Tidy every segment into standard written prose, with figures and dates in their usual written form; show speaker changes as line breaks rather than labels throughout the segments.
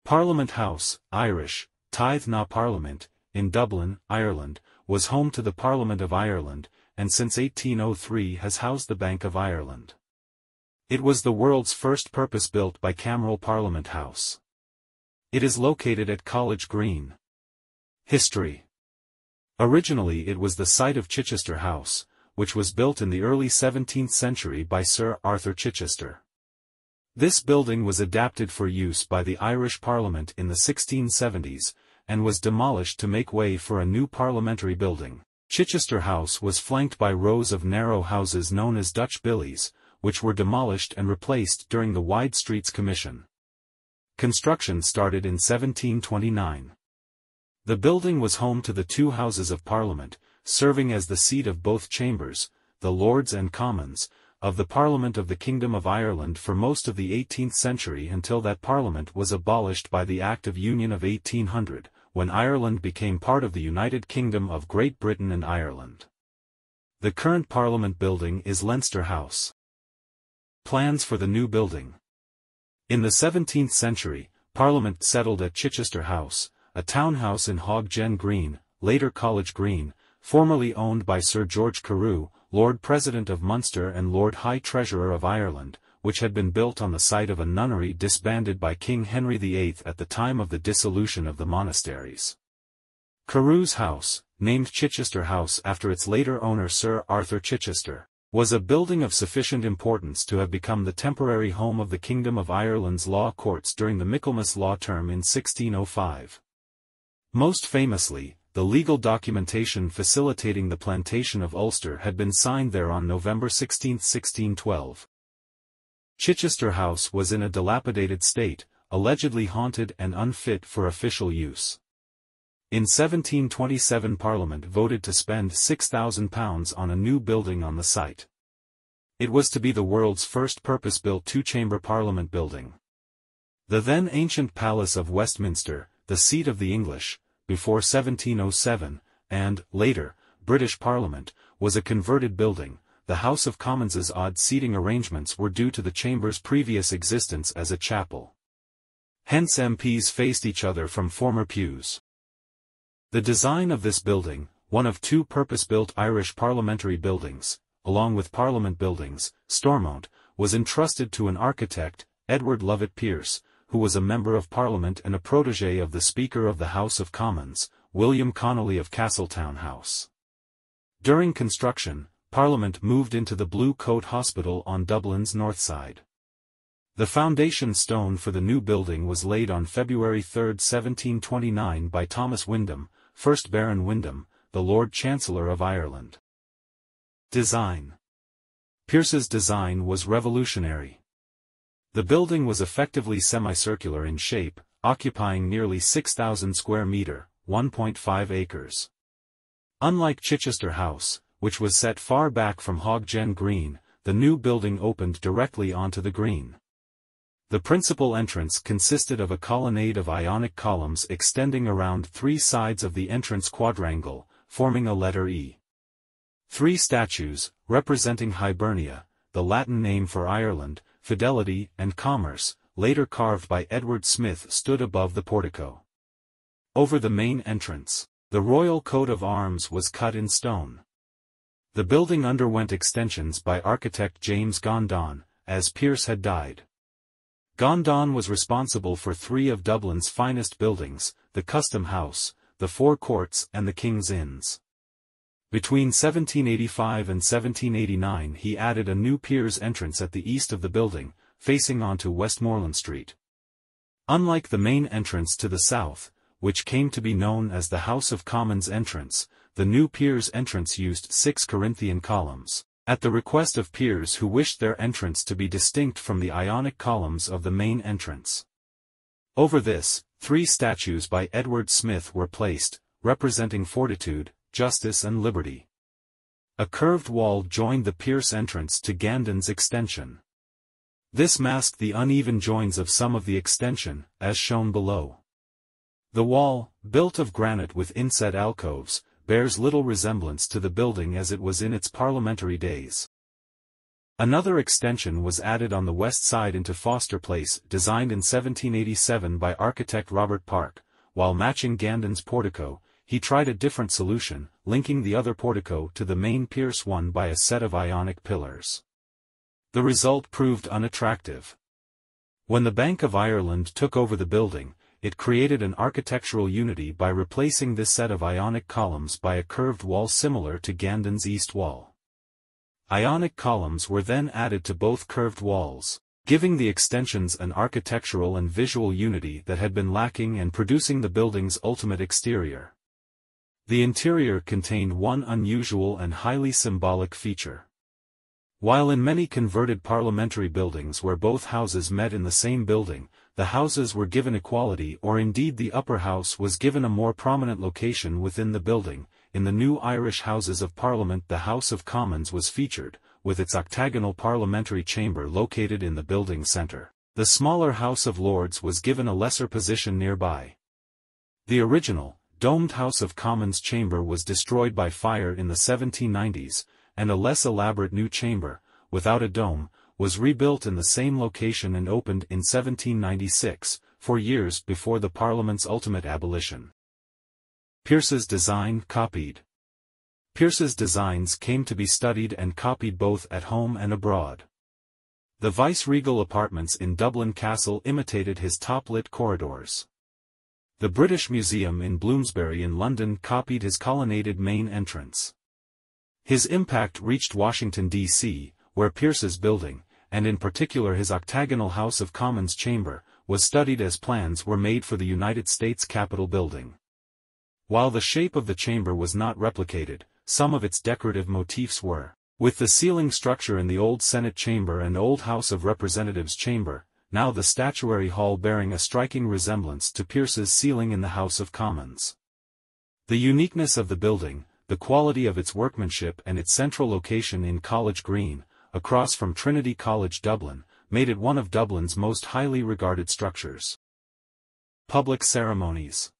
Parliament House, Irish, Tithe na Parliament, in Dublin, Ireland, was home to the Parliament of Ireland, and since 1803 has housed the Bank of Ireland. It was the world's first purpose-built bicameral Parliament House. It is located at College Green. History. Originally it was the site of Chichester House, which was built in the early 17th century by Sir Arthur Chichester. This building was adapted for use by the Irish Parliament in the 1670s, and was demolished to make way for a new parliamentary building. Chichester House was flanked by rows of narrow houses known as Dutch Billies, which were demolished and replaced during the Wide Streets Commission. Construction started in 1729. The building was home to the two Houses of Parliament, serving as the seat of both chambers, the Lords and Commons, of the Parliament of the Kingdom of Ireland for most of the 18th century until that Parliament was abolished by the Act of Union of 1800, when Ireland became part of the United Kingdom of Great Britain and Ireland. The current Parliament building is Leinster House. Plans for the new building. In the 17th century, Parliament settled at Chichester House, a townhouse in Hog Gen Green, later College Green, formerly owned by Sir George Carew, Lord President of Munster and Lord High Treasurer of Ireland, which had been built on the site of a nunnery disbanded by King Henry VIII at the time of the dissolution of the monasteries. Carew's house, named Chichester House after its later owner Sir Arthur Chichester, was a building of sufficient importance to have become the temporary home of the Kingdom of Ireland's law courts during the Michaelmas law term in 1605. Most famously, the legal documentation facilitating the plantation of Ulster had been signed there on November 16, 1612. Chichester House was in a dilapidated state, allegedly haunted and unfit for official use. In 1727 Parliament voted to spend £6,000 on a new building on the site. It was to be the world's first purpose-built two-chamber Parliament building. The then ancient Palace of Westminster, the seat of the English, before 1707, and, later, British Parliament, was a converted building. The House of Commons's odd seating arrangements were due to the chamber's previous existence as a chapel. Hence MPs faced each other from former pews. The design of this building, one of two purpose-built Irish parliamentary buildings, along with Parliament Buildings, Stormont, was entrusted to an architect, Edward Lovett Pearce, who was a Member of Parliament and a protégé of the Speaker of the House of Commons, William Connolly of Castletown House. During construction, Parliament moved into the Blue Coat Hospital on Dublin's north side. The foundation stone for the new building was laid on February 3, 1729 by Thomas Wyndham, 1st Baron Wyndham, the Lord Chancellor of Ireland. Design. Pearce's design was revolutionary. The building was effectively semicircular in shape, occupying nearly 6,000 square metre, 1.5 acres. Unlike Chichester House, which was set far back from Hog Gen Green, the new building opened directly onto the green. The principal entrance consisted of a colonnade of Ionic columns extending around three sides of the entrance quadrangle, forming a letter E. Three statues, representing Hibernia, the Latin name for Ireland, Fidelity and Commerce, later carved by Edward Smith, stood above the portico. Over the main entrance, the royal coat of arms was cut in stone. The building underwent extensions by architect James Gondon, as Pearce had died. Gondon was responsible for three of Dublin's finest buildings, the Custom House, the Four Courts and the King's Inns. Between 1785 and 1789 he added a new piers entrance at the east of the building, facing onto Westmoreland Street. Unlike the main entrance to the south, which came to be known as the House of Commons entrance, the new piers entrance used 6 Corinthian columns, at the request of peers who wished their entrance to be distinct from the Ionic columns of the main entrance. Over this, 3 statues by Edward Smith were placed, representing fortitude, justice and liberty. A curved wall joined the Pearce entrance to Gandon's extension. This masked the uneven joins of some of the extension, as shown below. The wall, built of granite with inset alcoves, bears little resemblance to the building as it was in its parliamentary days. Another extension was added on the west side into Foster Place, designed in 1787 by architect Robert Park. While matching Gandon's portico, he tried a different solution, linking the other portico to the main Pierce one by a set of Ionic pillars. The result proved unattractive. When the Bank of Ireland took over the building, it created an architectural unity by replacing this set of Ionic columns by a curved wall similar to Gandon's east wall. Ionic columns were then added to both curved walls, giving the extensions an architectural and visual unity that had been lacking and producing the building's ultimate exterior. The interior contained one unusual and highly symbolic feature. While in many converted parliamentary buildings where both houses met in the same building, the houses were given equality, or indeed the upper house was given a more prominent location within the building, in the new Irish Houses of Parliament the House of Commons was featured, with its octagonal parliamentary chamber located in the building's centre. The smaller House of Lords was given a lesser position nearby. The original, domed House of Commons chamber was destroyed by fire in the 1790s, and a less elaborate new chamber, without a dome, was rebuilt in the same location and opened in 1796, 4 years before the Parliament's ultimate abolition. Pierce's design copied. Pierce's designs came to be studied and copied both at home and abroad. The vice-regal apartments in Dublin Castle imitated his top-lit corridors. The British Museum in Bloomsbury in London copied his colonnaded main entrance. His impact reached Washington, D.C., where Pierce's building, and in particular his octagonal House of Commons chamber, was studied as plans were made for the United States Capitol building. While the shape of the chamber was not replicated, some of its decorative motifs were. With the ceiling structure in the old Senate chamber and old House of Representatives chamber, now the statuary hall bearing a striking resemblance to Pierce's ceiling in the House of Commons. The uniqueness of the building, the quality of its workmanship and its central location in College Green, across from Trinity College Dublin, made it one of Dublin's most highly regarded structures. Public ceremonies.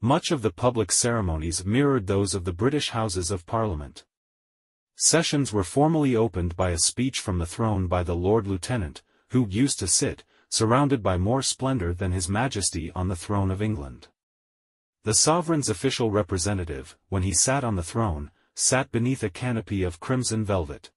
Much of the public ceremonies mirrored those of the British Houses of Parliament. Sessions were formally opened by a speech from the throne by the Lord Lieutenant, who used to sit, surrounded by more splendor than His Majesty on the throne of England. The sovereign's official representative, when he sat on the throne, sat beneath a canopy of crimson velvet.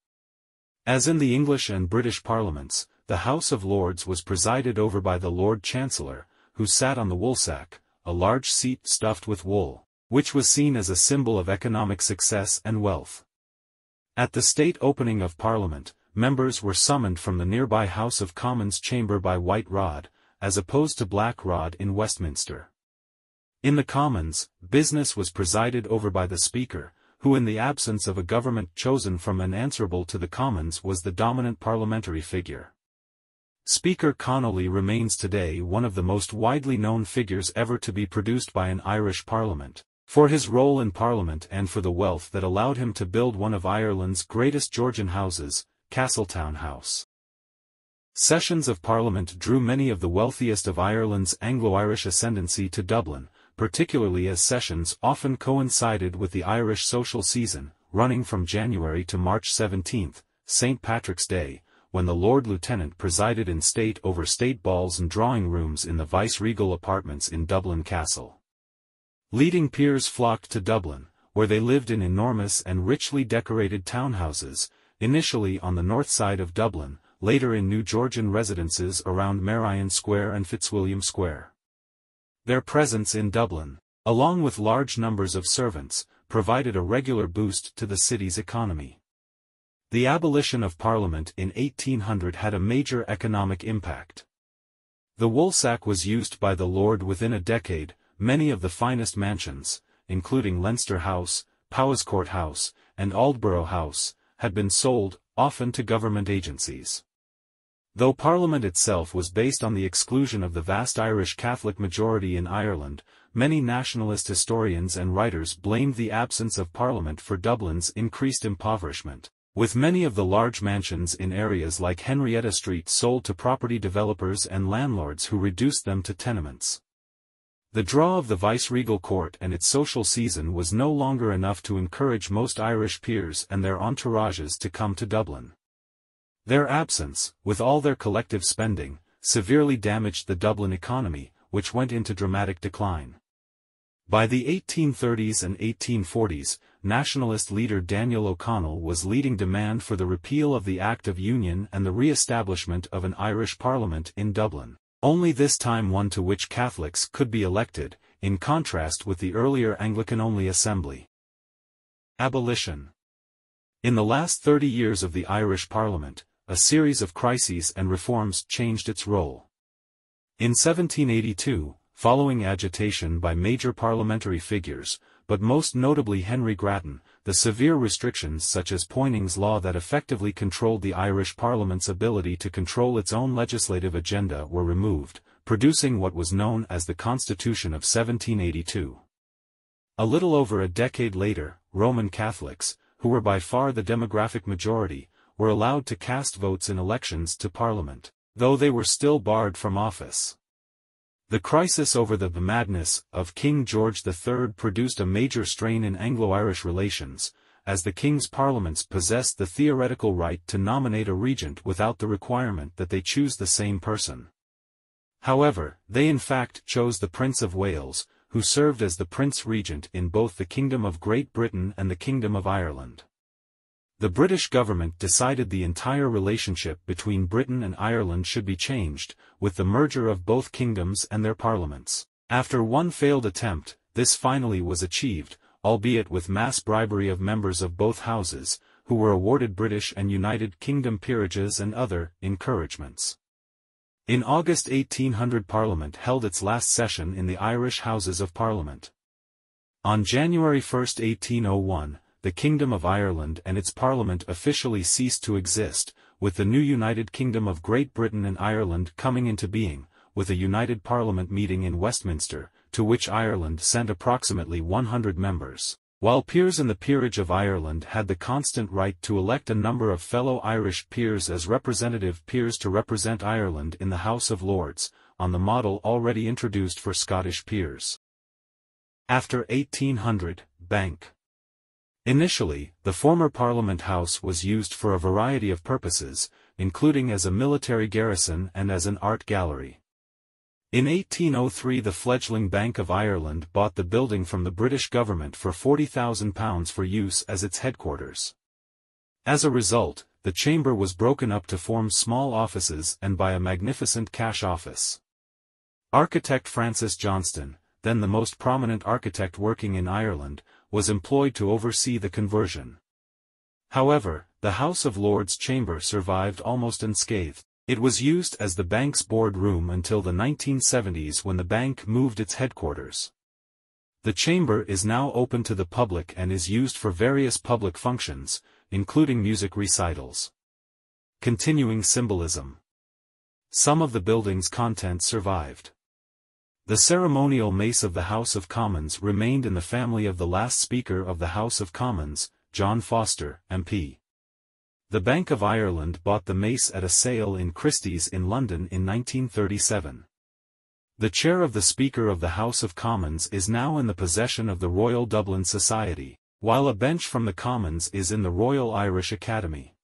As in the English and British parliaments, the House of Lords was presided over by the Lord Chancellor, who sat on the woolsack, a large seat stuffed with wool, which was seen as a symbol of economic success and wealth. At the state opening of Parliament, members were summoned from the nearby House of Commons chamber by White Rod, as opposed to Black Rod in Westminster. In the Commons, business was presided over by the Speaker, who in the absence of a government chosen from and answerable to the Commons was the dominant parliamentary figure. Speaker Connolly remains today one of the most widely known figures ever to be produced by an Irish Parliament, for his role in Parliament and for the wealth that allowed him to build one of Ireland's greatest Georgian houses, Castletown House. Sessions of Parliament drew many of the wealthiest of Ireland's Anglo-Irish ascendancy to Dublin, particularly as sessions often coincided with the Irish social season, running from January to March 17, St. Patrick's Day, when the Lord Lieutenant presided in state over state balls and drawing rooms in the vice-regal apartments in Dublin Castle. Leading peers flocked to Dublin, where they lived in enormous and richly decorated townhouses, initially on the north side of Dublin, later in new Georgian residences around Merrion Square and Fitzwilliam Square. Their presence in Dublin, along with large numbers of servants, provided a regular boost to the city's economy. The abolition of Parliament in 1800 had a major economic impact. The woolsack was used by the Lord within a decade. Many of the finest mansions, including Leinster House, Powerscourt House, and Aldborough House, had been sold, often to government agencies. Though Parliament itself was based on the exclusion of the vast Irish Catholic majority in Ireland, many nationalist historians and writers blamed the absence of Parliament for Dublin's increased impoverishment, with many of the large mansions in areas like Henrietta Street sold to property developers and landlords who reduced them to tenements. The draw of the vice-regal court and its social season was no longer enough to encourage most Irish peers and their entourages to come to Dublin. Their absence, with all their collective spending, severely damaged the Dublin economy, which went into dramatic decline. By the 1830s and 1840s, nationalist leader Daniel O'Connell was leading demand for the repeal of the Act of Union and the re-establishment of an Irish Parliament in Dublin, only this time one to which Catholics could be elected, in contrast with the earlier Anglican-only Assembly. Abolition. In the last 30 years of the Irish Parliament, a series of crises and reforms changed its role. In 1782, following agitation by major parliamentary figures, but most notably Henry Grattan, the severe restrictions such as Poyning's Law that effectively controlled the Irish Parliament's ability to control its own legislative agenda were removed, producing what was known as the Constitution of 1782. A little over a decade later, Roman Catholics, who were by far the demographic majority, were allowed to cast votes in elections to Parliament, though they were still barred from office. The crisis over the madness of King George III produced a major strain in Anglo-Irish relations, as the King's parliaments possessed the theoretical right to nominate a regent without the requirement that they choose the same person. However, they in fact chose the Prince of Wales, who served as the Prince Regent in both the Kingdom of Great Britain and the Kingdom of Ireland. The British government decided the entire relationship between Britain and Ireland should be changed, with the merger of both kingdoms and their parliaments. After one failed attempt, this finally was achieved, albeit with mass bribery of members of both houses, who were awarded British and United Kingdom peerages and other encouragements. In August 1800 Parliament held its last session in the Irish Houses of Parliament. On January 1, 1801, the Kingdom of Ireland and its Parliament officially ceased to exist, with the new United Kingdom of Great Britain and Ireland coming into being, with a united Parliament meeting in Westminster, to which Ireland sent approximately 100 members, while peers in the peerage of Ireland had the constant right to elect a number of fellow Irish peers as representative peers to represent Ireland in the House of Lords, on the model already introduced for Scottish peers. After 1800, Bank. Initially, the former Parliament House was used for a variety of purposes, including as a military garrison and as an art gallery. In 1803 the fledgling Bank of Ireland bought the building from the British government for £40,000 for use as its headquarters. As a result, the chamber was broken up to form small offices and by a magnificent cash office. Architect Francis Johnston, then the most prominent architect working in Ireland, was employed to oversee the conversion. However, the House of Lords chamber survived almost unscathed. It was used as the bank's board room until the 1970s when the bank moved its headquarters. The chamber is now open to the public and is used for various public functions, including music recitals. Continuing symbolism. Some of the building's contents survived. The ceremonial mace of the House of Commons remained in the family of the last Speaker of the House of Commons, John Foster, MP. The Bank of Ireland bought the mace at a sale in Christie's in London in 1937. The chair of the Speaker of the House of Commons is now in the possession of the Royal Dublin Society, while a bench from the Commons is in the Royal Irish Academy.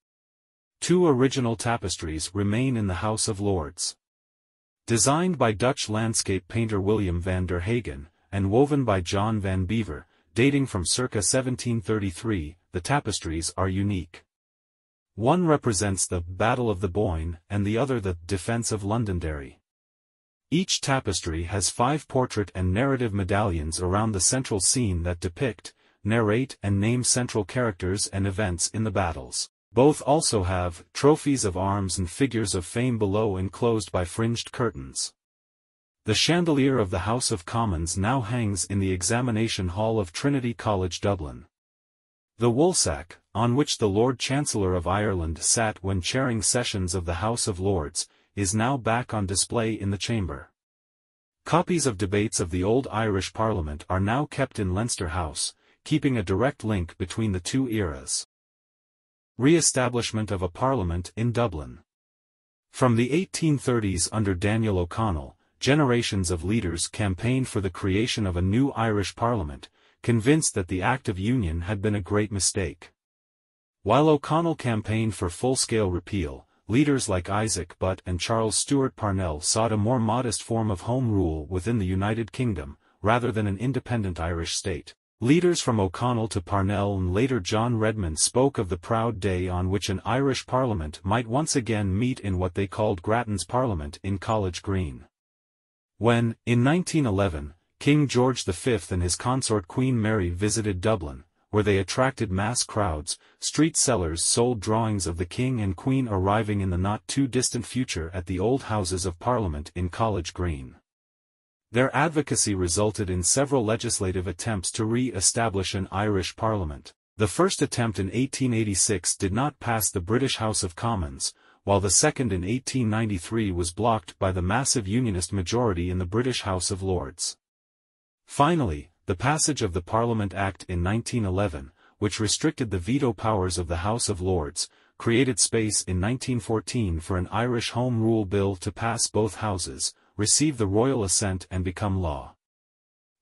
Two original tapestries remain in the House of Lords. Designed by Dutch landscape painter William van der Hagen, and woven by John van Bever, dating from circa 1733, the tapestries are unique. One represents the Battle of the Boyne and the other the Defence of Londonderry. Each tapestry has 5 portrait and narrative medallions around the central scene that depict, narrate and name central characters and events in the battles. Both also have trophies of arms and figures of fame below enclosed by fringed curtains. The chandelier of the House of Commons now hangs in the examination hall of Trinity College Dublin. The woolsack, on which the Lord Chancellor of Ireland sat when chairing sessions of the House of Lords, is now back on display in the chamber. Copies of debates of the Old Irish Parliament are now kept in Leinster House, keeping a direct link between the two eras. Re-establishment of a Parliament in Dublin. From the 1830s under Daniel O'Connell, generations of leaders campaigned for the creation of a new Irish Parliament, convinced that the Act of Union had been a great mistake. While O'Connell campaigned for full-scale repeal, leaders like Isaac Butt and Charles Stewart Parnell sought a more modest form of home rule within the United Kingdom, rather than an independent Irish state. Leaders from O'Connell to Parnell and later John Redmond spoke of the proud day on which an Irish Parliament might once again meet in what they called Grattan's Parliament in College Green. When, in 1911, King George V and his consort Queen Mary visited Dublin, where they attracted mass crowds, street sellers sold drawings of the King and Queen arriving in the not-too-distant future at the old Houses of Parliament in College Green. Their advocacy resulted in several legislative attempts to re-establish an Irish Parliament. The first attempt in 1886 did not pass the British House of Commons, while the second in 1893 was blocked by the massive Unionist majority in the British House of Lords. Finally, the passage of the Parliament Act in 1911, which restricted the veto powers of the House of Lords, created space in 1914 for an Irish Home Rule Bill to pass both houses, receive the royal assent and become law.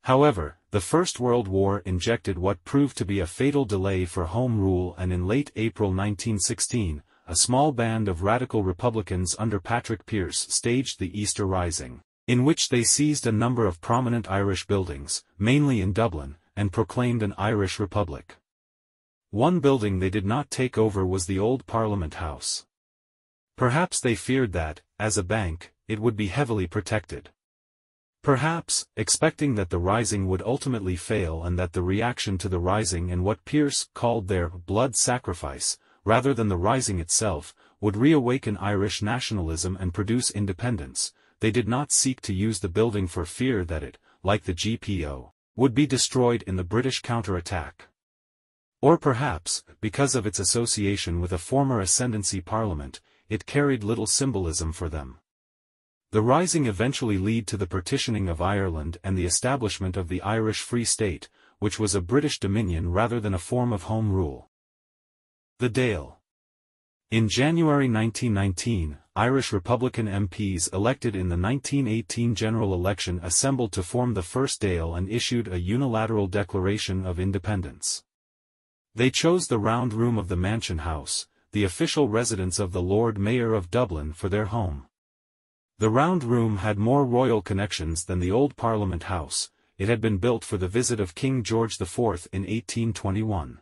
However, the First World War injected what proved to be a fatal delay for Home Rule, and in late April 1916, a small band of radical Republicans under Patrick Pearse staged the Easter Rising, in which they seized a number of prominent Irish buildings, mainly in Dublin, and proclaimed an Irish Republic. One building they did not take over was the old Parliament House. Perhaps they feared that, as a bank, it would be heavily protected. Perhaps, expecting that the Rising would ultimately fail and that the reaction to the Rising and what Pearse called their blood sacrifice, rather than the Rising itself, would reawaken Irish nationalism and produce independence, they did not seek to use the building for fear that it, like the GPO, would be destroyed in the British counterattack. Or perhaps, because of its association with a former ascendancy parliament, it carried little symbolism for them. The Rising eventually led to the partitioning of Ireland and the establishment of the Irish Free State, which was a British dominion rather than a form of home rule. The Dáil. In January 1919, Irish Republican MPs elected in the 1918 general election assembled to form the First Dáil and issued a unilateral declaration of independence. They chose the Round Room of the Mansion House, the official residence of the Lord Mayor of Dublin, for their home. The Round Room had more royal connections than the old Parliament House. It had been built for the visit of King George IV in 1821.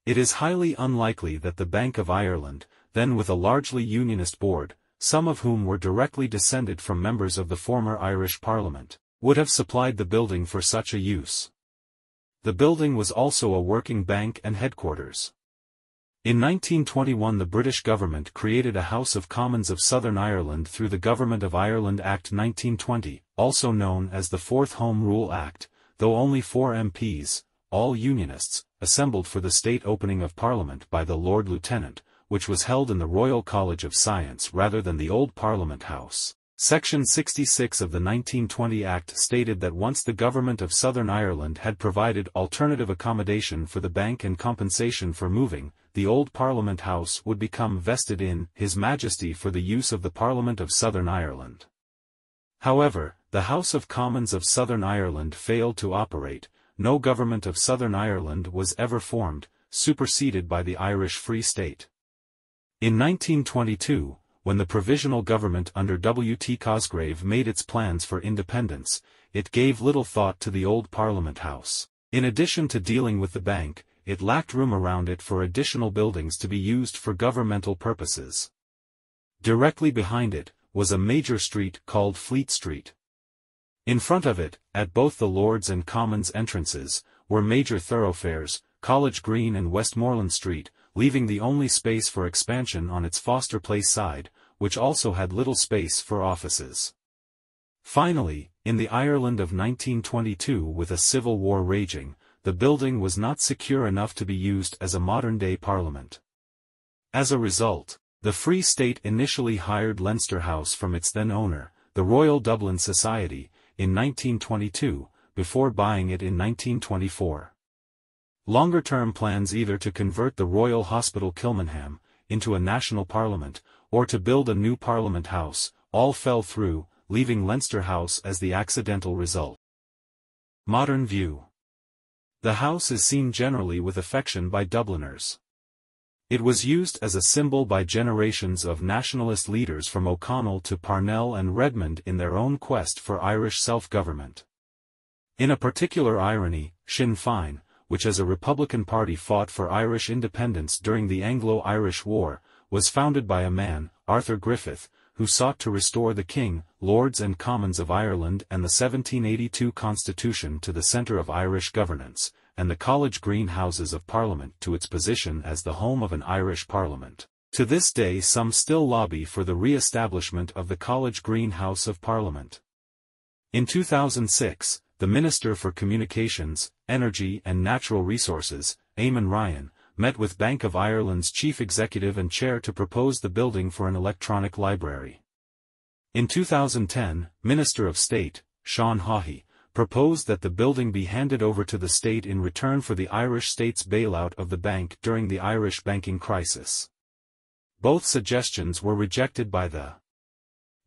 It is highly unlikely that the Bank of Ireland, then with a largely Unionist board, some of whom were directly descended from members of the former Irish Parliament, would have supplied the building for such a use. The building was also a working bank and headquarters. In 1921 the British government created a House of Commons of Southern Ireland through the Government of Ireland Act 1920, also known as the Fourth Home Rule Act, though only 4 MPs, all Unionists, assembled for the state opening of Parliament by the Lord Lieutenant, which was held in the Royal College of Science rather than the old Parliament House. Section 66 of the 1920 Act stated that once the Government of Southern Ireland had provided alternative accommodation for the bank and compensation for moving, the old Parliament House would become vested in His Majesty for the use of the Parliament of Southern Ireland. However, the House of Commons of Southern Ireland failed to operate, no Government of Southern Ireland was ever formed, superseded by the Irish Free State. In 1922, when the provisional government under W. T. Cosgrave made its plans for independence, it gave little thought to the old Parliament House. In addition to dealing with the bank, it lacked room around it for additional buildings to be used for governmental purposes. Directly behind it was a major street called Fleet Street. In front of it, at both the Lords and Commons entrances, were major thoroughfares, College Green and Westmoreland Street, leaving the only space for expansion on its Foster Place side, which also had little space for offices. Finally, in the Ireland of 1922 with a civil war raging, the building was not secure enough to be used as a modern-day parliament. As a result, the Free State initially hired Leinster House from its then owner, the Royal Dublin Society, in 1922, before buying it in 1924. Longer-term plans either to convert the Royal Hospital Kilmainham into a national parliament, or to build a new Parliament House, all fell through, leaving Leinster House as the accidental result. Modern view. The house is seen generally with affection by Dubliners. It was used as a symbol by generations of nationalist leaders from O'Connell to Parnell and Redmond in their own quest for Irish self-government. In a particular irony, Sinn Féin, which as a Republican party fought for Irish independence during the Anglo-Irish War, was founded by a man, Arthur Griffith, who sought to restore the King, Lords and Commons of Ireland and the 1782 Constitution to the centre of Irish governance, and the College Green Houses of Parliament to its position as the home of an Irish Parliament. To this day some still lobby for the re-establishment of the College Green House of Parliament. In 2006, the Minister for Communications, Energy and Natural Resources, Eamon Ryan, met with Bank of Ireland's chief executive and chair to propose the building for an electronic library. In 2010, Minister of State, Sean Haughey, proposed that the building be handed over to the state in return for the Irish state's bailout of the bank during the Irish banking crisis. Both suggestions were rejected by the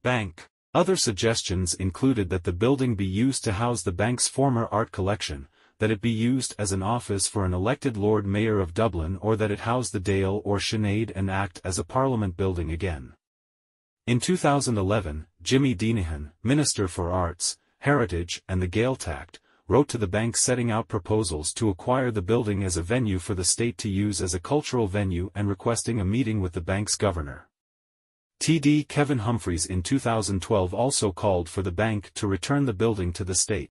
bank. Other suggestions included that the building be used to house the bank's former art collection, that it be used as an office for an elected Lord Mayor of Dublin, or that it house the Dáil or Sinead and act as a Parliament building again. In 2011, Jimmy Deenihan, Minister for Arts, Heritage and the Gaeltacht, wrote to the bank setting out proposals to acquire the building as a venue for the state to use as a cultural venue and requesting a meeting with the bank's governor. TD Kevin Humphreys in 2012 also called for the bank to return the building to the state.